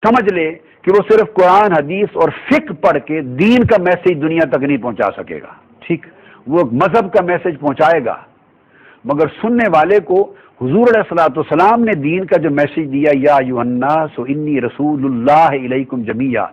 سمجھ لے کہ وہ صرف قرآن حدیث اور فقہ پڑھ کے دین کا میسج دنیا تک نہیں پہنچا سکے گا. ٹھیک، وہ مذہب کا میسج پہنچائے گا، مگر سننے والے کو حضور علیہ الصلوۃ والسلام نے دین کا جو میسج دیا، یا ایھا الناس انی رسول اللہ الیکم جمیعا،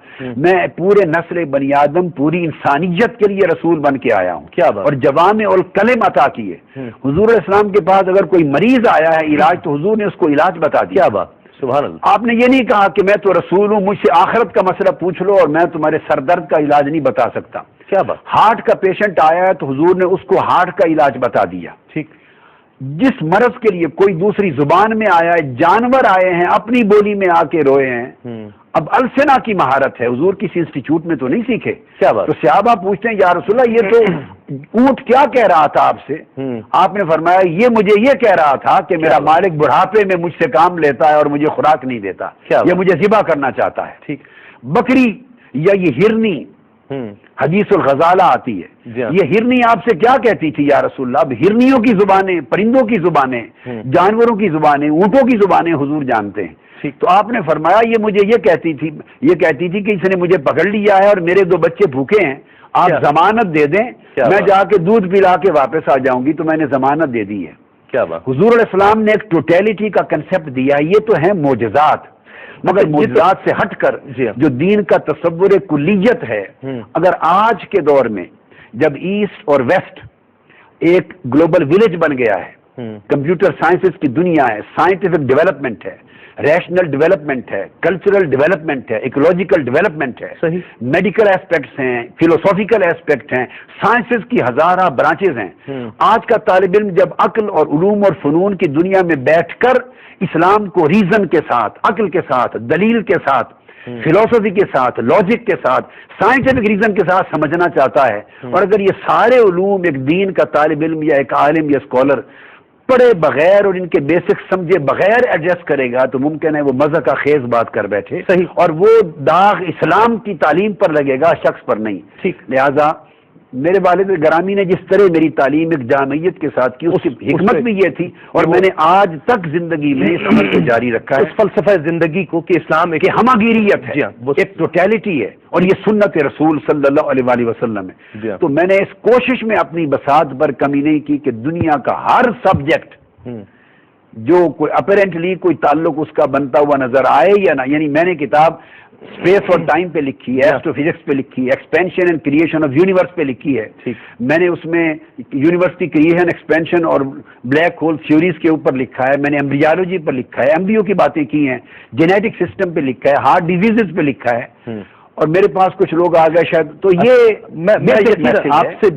میں پورے نسل بنی آدم، پوری انسانیت کے لیے رسول بن کے آیا ہوں. کیا بات، اور جوامع الکلم عطا کیے. حضور علیہ السلام کے پاس اگر کوئی مریض آیا ہے علاج، تو حضور نے اس کو علاج بتا دیا. کیا بات، سبحان اللہ. آپ نے یہ نہیں کہا کہ میں تو رسول ہوں، مجھ سے آخرت کا مسئلہ پوچھ لو اور میں تمہارے سر درد کا علاج نہیں بتا سکتا. کیا بات، ہارٹ کا پیشنٹ آیا ہے تو حضور نے اس کو ہارٹ کا علاج بتا دیا. ٹھیک، جس مرض کے لیے کوئی دوسری زبان میں آیا ہے، جانور آئے ہیں اپنی بولی میں آ کے روئے ہیں، اب السنا کی مہارت ہے، حضور کسی انسٹیٹیوٹ میں تو نہیں سیکھے. کیا بات، تو صحابہ پوچھتے ہیں یا رسول اللہ یہ تو اونٹ کیا کہہ رہا تھا آپ سے؟ آپ نے فرمایا یہ مجھے یہ کہہ رہا تھا کہ میرا مالک بڑھاپے میں مجھ سے کام لیتا ہے اور مجھے خوراک نہیں دیتا، یہ مجھے ذبح کرنا چاہتا ہے. ٹھیک، بکری یا یہ ہرنی حدیث الغزالہ آتی ہے، یہ ہرنی آپ سے کیا کہتی تھی یا رسول اللہ؟ اب ہرنیوں کی زبانیں، پرندوں کی زبانیں، جانوروں کی زبانیں، اونٹوں کی زبانیں حضور جانتے ہیں. تو آپ نے فرمایا یہ مجھے یہ کہتی تھی کہ اس نے مجھے پکڑ لیا ہے اور میرے 2 بچے بھوکے ہیں، آپ ضمانت دے دیں، میں جا کے دودھ پلا کے واپس آ جاؤں گی. تو میں نے ضمانت دے دی ہے. کیا بات، حضور علیہ السلام نے ایک ٹوٹیلٹی کا کنسپٹ دیا. یہ تو ہیں معجزات، مگر معجزات سے ہٹ کر جو دین کا تصور کلیت ہے. اگر آج کے دور میں جب ایسٹ اور ویسٹ ایک گلوبل ولیج بن گیا ہے، کمپیوٹر سائنسز کی دنیا ہے، سائنٹیفک ڈیولپمنٹ ہے، ریشنل ڈیولپمنٹ ہے، کلچرل ڈیولپمنٹ ہے، ایکولوجیکل ڈیولپمنٹ ہے، میڈیکل ایسپیکٹس ہیں، فلوسافیکل ایسپیکٹ ہیں، سائنسز کی ہزارہ برانچز ہیں. آج کا طالب علم جب عقل اور علوم اور فنون کی دنیا میں بیٹھ کر اسلام کو ریزن کے ساتھ، عقل کے ساتھ، دلیل کے ساتھ، فلسفی کے ساتھ، لاجک کے ساتھ، سائنٹیفک ریزن کے ساتھ سمجھنا چاہتا ہے، اور اگر یہ سارے علوم ایک دین کا طالب علم یا ایک عالم یا اسکالر پڑھے بغیر اور ان کے بیسک سمجھے بغیر ایڈجسٹ کرے گا، تو ممکن ہے وہ مزہ کا خیز بات کر بیٹھے. اور وہ داغ اسلام کی تعلیم پر لگے گا، شخص پر نہیں. لہذا میرے والد گرامی نے جس طرح میری تعلیم ایک جامعیت کے ساتھ کی، اس کی حکمت بھی یہ تھی، اور میں نے آج تک زندگی میں اس عمل کو جاری رکھا ہے، اس فلسفہ زندگی کو کہ اسلام ایک ہماگیریت ہے، ایک ٹوٹیلٹی ہے، اور یہ سنت رسول صلی اللہ علیہ وآلہ وسلم ہے. تو میں نے اس کوشش میں اپنی بساط پر کمی نہیں کی کہ دنیا کا ہر سبجیکٹ جو کوئی اپیرنٹلی کوئی تعلق اس کا بنتا ہوا نظر آئے یا نہ، یعنی میں نے کتاب اسپیس اور ٹائم پہ لکھی ہے، ایسٹرو فزکس پہ لکھی ہے، expansion and creation of universe پہ لکھی ہے. میں نے اس میں یونیورس کی کریشن، ایکسپینشن اور بلیک ہول تھیوریز کے اوپر لکھا ہے. میں نے ایمبریولوجی پر لکھا ہے، ایمبریو کی باتیں کی ہیں، جینیٹک سسٹم پہ لکھا ہے، ہارٹ ڈیزیزز پہ لکھا ہے. اور میرے پاس کچھ لوگ آ گئے شاید، تو یہ میں آپ سے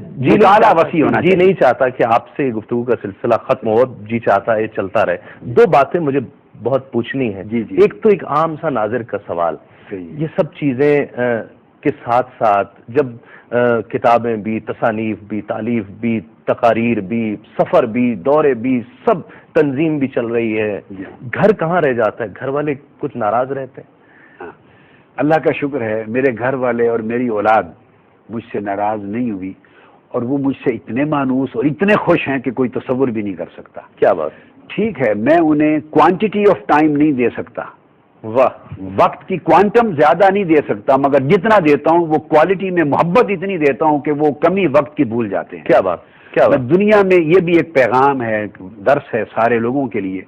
وسیع ہونا جی نہیں چاہتا کہ آپ سے گفتگو کا سلسلہ ختم ہو، جی چاہتا ہے چلتا رہے. 2 باتیں مجھے بہت پوچھنی ہیں. جی ایک تو ایک عام سا ناظر کا سوال، یہ سب چیزیں کے ساتھ ساتھ جب کتابیں بھی، تصانیف بھی، تالیف بھی، تقاریر بھی، سفر بھی، دورے بھی، سب تنظیم بھی چل رہی ہے، گھر کہاں رہ جاتا ہے؟ گھر والے کچھ ناراض رہتے ہیں؟ اللہ کا شکر ہے میرے گھر والے اور میری اولاد مجھ سے ناراض نہیں ہوئی، اور وہ مجھ سے اتنے مانوس اور اتنے خوش ہیں کہ کوئی تصور بھی نہیں کر سکتا. کیا بات. ٹھیک ہے، میں انہیں کوانٹٹی آف ٹائم نہیں دے سکتا، وقت کی کوانٹم زیادہ نہیں دے سکتا، مگر جتنا دیتا ہوں وہ کوالٹی میں محبت اتنی دیتا ہوں کہ وہ کمی وقت کی بھول جاتے ہیں. کیا بات. کیا بات. دنیا میں یہ بھی ایک پیغام ہے، درس ہے سارے لوگوں کے لیے.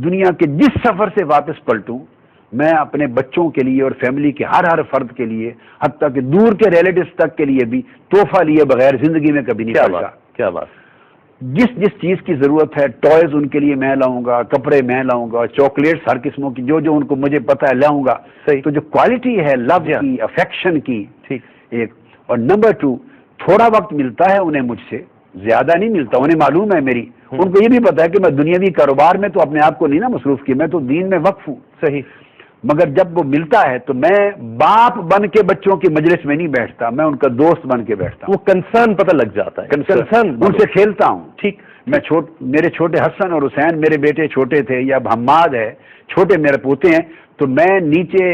دنیا کے جس سفر سے واپس پلٹوں، میں اپنے بچوں کے لیے اور فیملی کے ہر فرد کے لیے، حتیٰ کہ دور کے ریلیٹیوز تک کے لیے بھی تحفہ لیے بغیر زندگی میں کبھی نہیں پلٹا. کیا بات. جس چیز کی ضرورت ہے، ٹوائز ان کے لیے میں لاؤں گا، کپڑے میں لاؤں گا، چاکلیٹس ہر قسموں کی جو ان کو مجھے پتا ہے لاؤں گا. تو جو کوالٹی ہے لو کی، افیکشن کی، ایک. اور نمبر 2، تھوڑا وقت ملتا ہے انہیں مجھ سے، زیادہ نہیں ملتا. انہیں معلوم ہے میری، ان کو یہ بھی پتا ہے کہ میں دنیاوی کاروبار میں تو اپنے آپ کو نہیں نا مصروف کی، میں تو دین میں وقف ہوں. صحیح. مگر جب وہ ملتا ہے تو میں باپ بن کے بچوں کی مجلس میں نہیں بیٹھتا، میں ان کا دوست بن کے بیٹھتا ہوں. وہ کنسرن پتہ لگ جاتا ہے، کنسرن ان سے کھیلتا ہوں. ٹھیک. میں میرے چھوٹے حسن اور حسین میرے بیٹے چھوٹے تھے، یا حماد ہے چھوٹے میرے پوتے ہیں، تو میں نیچے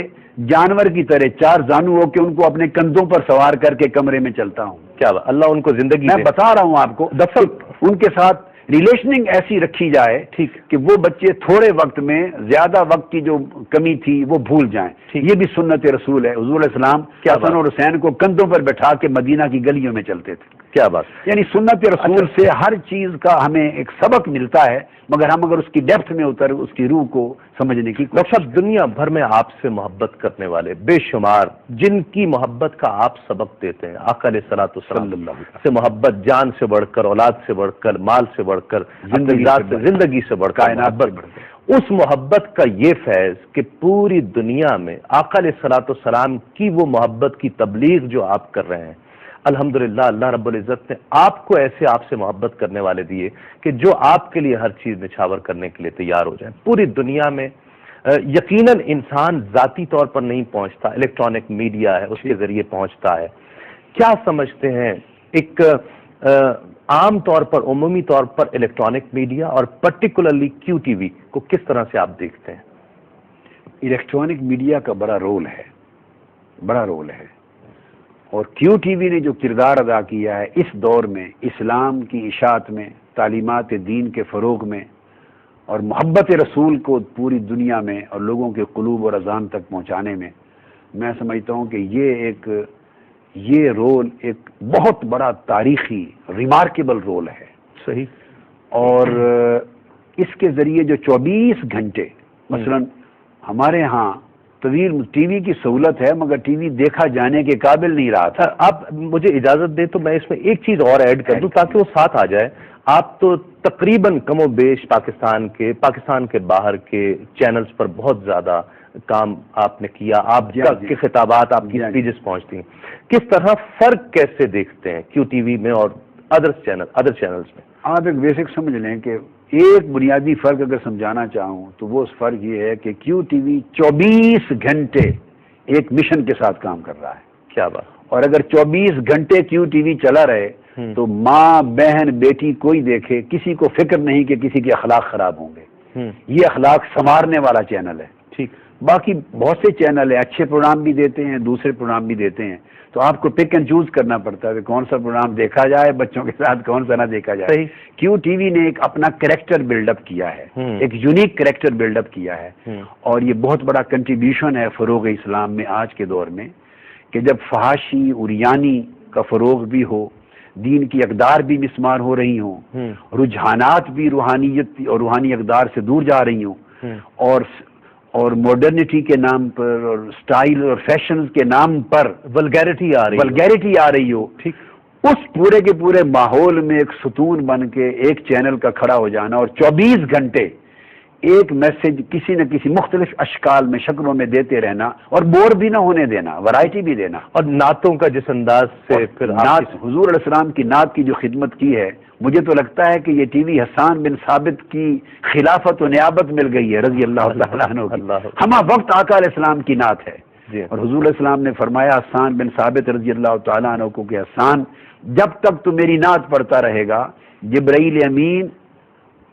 جانور کی طرح 4 زانو ہو کے ان کو اپنے کندھوں پر سوار کر کے کمرے میں چلتا ہوں. کیا اللہ ان کو زندگی، میں بتا رہا ہوں آپ کو، دفعہ ان کے ساتھ ریلیشننگ ایسی رکھی جائے ٹھیک کہ وہ بچے تھوڑے وقت میں زیادہ وقت کی جو کمی تھی وہ بھول جائیں. یہ بھی سنت رسول ہے. حضور علیہ السلام حسن اور حسین کو کندھوں پر بٹھا کے مدینہ کی گلیوں میں چلتے تھے. کیا بات. یعنی سنت رسول سے ہر چیز کا ہمیں ایک سبق ملتا ہے، مگر ہم اگر اس کی ڈیپتھ میں اتر اس کی روح کو سمجھنے کی ڈاکٹر صاحب، دنیا بھر میں آپ سے محبت کرنے والے بے شمار، جن کی محبت کا آپ سبق دیتے ہیں، آقا علیہ الصلوۃ والسلام سے محبت، جان سے بڑھ کر، اولاد سے بڑھ کر، مال سے بڑھ کر، زندگی سے بڑھ کر محبت، اس محبت کا یہ فیض کہ پوری دنیا میں آقا علیہ الصلوۃ والسلام کی وہ محبت کی تبلیغ جو آپ کر رہے ہیں، الحمدللہ اللہ رب العزت نے آپ کو ایسے آپ سے محبت کرنے والے دیے کہ جو آپ کے لیے ہر چیز نچھاور کرنے کے لیے تیار ہو جائیں. پوری دنیا میں یقیناً انسان ذاتی طور پر نہیں پہنچتا، الیکٹرانک میڈیا ہے اس کے ذریعے پہنچتا ہے. کیا سمجھتے ہیں ایک عام طور پر، عمومی طور پر الیکٹرانک میڈیا اور پرٹیکولرلی کیو ٹی وی کو کس طرح سے آپ دیکھتے ہیں؟ الیکٹرانک میڈیا کا بڑا رول ہے، بڑا رول ہے، اور کیو ٹی وی نے جو کردار ادا کیا ہے اس دور میں اسلام کی اشاعت میں، تعلیمات دین کے فروغ میں، اور محبت رسول کو پوری دنیا میں اور لوگوں کے قلوب اور اذان تک پہنچانے میں، میں سمجھتا ہوں کہ یہ رول ایک بہت بڑا تاریخی ریمارکیبل رول ہے. صحیح. اور اس کے ذریعے جو 24 گھنٹے مثلا ہمارے ہاں طویل ٹی وی کی سہولت ہے، مگر ٹی وی دیکھا جانے کے قابل نہیں رہا تھا. آپ مجھے اجازت دیں تو میں اس میں ایک چیز اور ایڈ کر دوں تاکہ وہ ساتھ آ جائے. آپ تو تقریباً کم و بیش پاکستان کے باہر کے چینلز پر بہت زیادہ کام آپ نے کیا، آپ کے خطابات، آپ کی اسپیچز پہنچتی ہیں. کس طرح فرق کیسے دیکھتے ہیں کیو ٹی وی میں اور ادر چینلز میں؟ آپ ایک بیسک سمجھ لیں کہ ایک بنیادی فرق اگر سمجھانا چاہوں تو وہ فرق یہ ہے کہ کیو ٹی وی 24 گھنٹے ایک مشن کے ساتھ کام کر رہا ہے. کیا بات. اور اگر 24 گھنٹے کیو ٹی وی چلا رہے تو ماں، بہن، بیٹی کوئی دیکھے، کسی کو فکر نہیں کہ کسی کے اخلاق خراب ہوں گے. یہ اخلاق سنوارنے والا چینل ہے. ٹھیک. باقی بہت سے چینل ہیں، اچھے پروگرام بھی دیتے ہیں، دوسرے پروگرام بھی دیتے ہیں، تو آپ کو پک اینڈ چوز کرنا پڑتا ہے کہ کون سا پروگرام دیکھا جائے، بچوں کے ساتھ کون سا نہ دیکھا جائے. کیو ٹی وی نے ایک اپنا کریکٹر بلڈ اپ کیا ہے، ایک یونیک کریکٹر بلڈ اپ کیا ہے، اور یہ بہت بڑا کنٹریبیوشن ہے فروغ اسلام میں آج کے دور میں، کہ جب فحاشی عریانی کا فروغ بھی ہو، دین کی اقدار بھی مسمار ہو رہی ہوں، رجحانات بھی روحانیت اور روحانی اقدار سے دور جا رہی ہوں، اور ماڈرنٹی کے نام پر اور سٹائل اور فیشنز کے نام پر ولگیرٹی آ رہی ہو، اس پورے کے پورے ماحول میں ایک ستون بن کے ایک چینل کا کھڑا ہو جانا اور 24 گھنٹے ایک میسج کسی نہ کسی مختلف اشکال میں، شکلوں میں دیتے رہنا، اور بور بھی نہ ہونے دینا، ورائٹی بھی دینا. اور نعتوں کا جس انداز سے پھر نعت، حضور علیہ السلام کی نعت کی جو خدمت کی ہے، مجھے تو لگتا ہے کہ یہ ٹی وی حسان بن ثابت کی خلافت و نیابت مل گئی ہے رضی اللہ تعالیٰ عنہ کی. ہمہ وقت آقا علیہ السلام کی نعت ہے. اور حضور علیہ السلام نے فرمایا حسان بن ثابت رضی اللہ تعالیٰ عنہ کو کہ حسان، جب تک تو میری نعت پڑھتا رہے گا، جبرائیل امین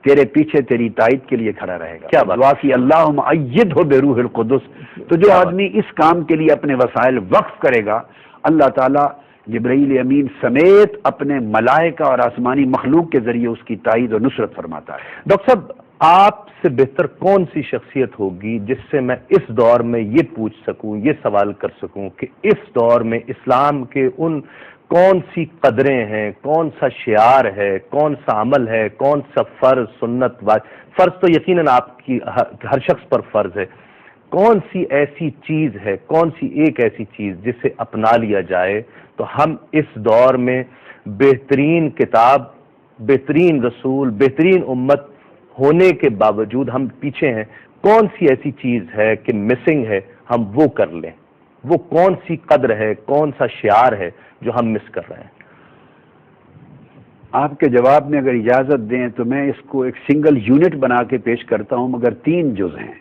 تیرے پیچھے تیری تائید کے لیے کھڑا رہے گا. کیا دعا کی اللہم ایدہ بروح القدس. تو جو آدمی اس کام کے لیے اپنے وسائل وقف کرے گا، اللہ تعالیٰ جبرائیل امین سمیت اپنے ملائکہ اور آسمانی مخلوق کے ذریعے اس کی تائید اور نصرت فرماتا ہے. ڈاکٹر صاحب، آپ سے بہتر کون سی شخصیت ہوگی جس سے میں اس دور میں یہ پوچھ سکوں، یہ سوال کر سکوں کہ اس دور میں اسلام کے ان کون سی قدریں ہیں، کون سا شعار ہے، کون سا عمل ہے، کون سا فرض، سنت، فرض تو یقیناً آپ کی ہر شخص پر فرض ہے، کون سی ایسی چیز ہے، کون سی ایک ایسی چیز جسے اپنا لیا جائے تو ہم اس دور میں بہترین کتاب، بہترین رسول، بہترین امت ہونے کے باوجود ہم پیچھے ہیں، کون سی ایسی چیز ہے کہ مسنگ ہے، ہم وہ کر لیں؟ وہ کون سی قدر ہے، کون سا شعار ہے جو ہم مس کر رہے ہیں؟ آپ کے جواب میں اگر اجازت دیں تو میں اس کو ایک سنگل یونٹ بنا کے پیش کرتا ہوں، مگر 3 جز ہیں.